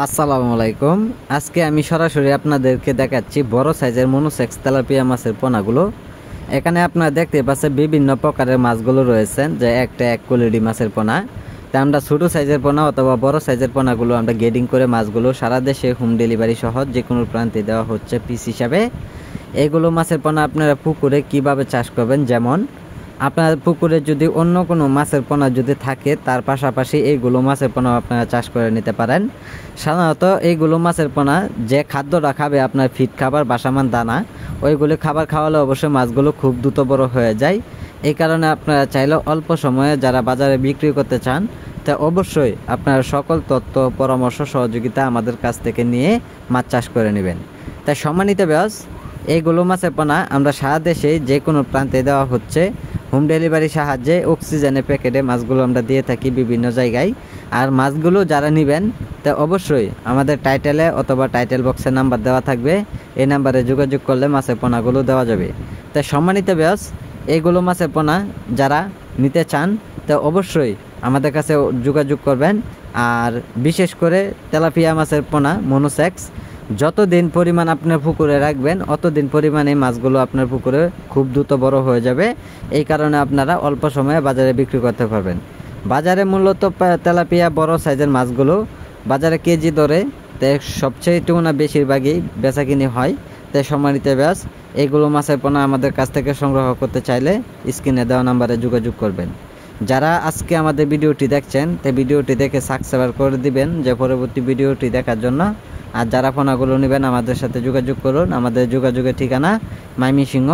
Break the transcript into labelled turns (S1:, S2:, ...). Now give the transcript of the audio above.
S1: আসসালামু আলাইকুম। আজকে আমি সরাসরি আপনাদেরকে দেখাচ্ছি বড় সাইজের মনোসেক্স তেলাপিয়া মাছের পোনাগুলো। এখানে আপনারা দেখতে পাচ্ছেন বিভিন্ন প্রকারের মাছগুলো রয়েছেন, যে একটা এক কোয়ালিটি মাছের পোনা। তা আমরা ছোটো সাইজের পোনা অথবা বড় সাইজের পোনাগুলো আমরা গ্রেডিং করে মাছগুলো সারা দেশে হোম ডেলিভারি সহ যে কোনো প্রান্তে দেওয়া হচ্ছে পিস হিসাবে। এগুলো মাছের পোনা আপনারা পুকুরে কিভাবে চাষ করবেন, যেমন আপনার পুকুরে যদি অন্য কোনো মাছের পোনা যদি থাকে তার পাশাপাশি এইগুলো মাছের পোনা আপনারা চাষ করে নিতে পারেন। সাধারণত এইগুলো মাছের পোনা যে খাদ্যটা খাবে আপনার ফিড খাবার বাসামান দানা, ওইগুলি খাবার খাওয়ালে অবশ্যই মাছগুলো খুব দ্রুত বড় হয়ে যায়। এই কারণে আপনারা চাইলে অল্প সময়ে যারা বাজারে বিক্রি করতে চান তা অবশ্যই আপনারা সকল তথ্য পরামর্শ সহযোগিতা আমাদের কাছ থেকে নিয়ে মাছ চাষ করে নেবেন। তাই সম্মানিত ভিউয়ার্স, এইগুলো মাছের পোনা আমরা সারা দেশে যে কোনো প্রান্তে দেওয়া হচ্ছে হোম ডেলিভারি সাহায্যে। অক্সিজেনের প্যাকেটে মাছগুলো আমরা দিয়ে থাকি বিভিন্ন জায়গায়। আর মাছগুলো যারা নেবেন তা অবশ্যই আমাদের টাইটেলে অথবা টাইটেল বক্সে নাম্বার দেওয়া থাকবে, এই নাম্বারে যোগাযোগ করলে মাছের পোনাগুলো দেওয়া যাবে। তাই সম্মানিত ভিউয়ার্স, এইগুলো মাছের পোনা যারা নিতে চান তা অবশ্যই আমাদের কাছে যোগাযোগ করবেন। আর বিশেষ করে তেলাপিয়া মাছের পোনা মনোসেক্স যতদিন পরিমাণ আপনার পুকুরে রাখবেন অতদিন পরিমাণে মাছগুলো আপনার পুকুরে খুব দ্রুত বড় হয়ে যাবে। এই কারণে আপনারা অল্প সময়ে বাজারে বিক্রি করতে পারবেন। বাজারে মূলত তেলাপিয়া বড় সাইজের মাছগুলো বাজারে কেজি দরে সবচেয়ে টুনা বেশিরভাগই বেচাকিনি হয়। তাই সম্মানিত ব্যাস, এইগুলো মাছের পোনা আমাদের কাছ থেকে সংগ্রহ করতে চাইলে স্ক্রিনে দেওয়া নাম্বারে যোগাযোগ করবেন। যারা আজকে আমাদের ভিডিওটি দেখছেন তে ভিডিওটি দেখে সাবস্ক্রাইব করে দিবেন যে পরবর্তী ভিডিওটি দেখার জন্য। আর যারা পোনাগুলো নেবেন আমাদের সাথে যোগাযোগ করুন। আমাদের যোগাযোগের ঠিকানা ময়মনসিংহ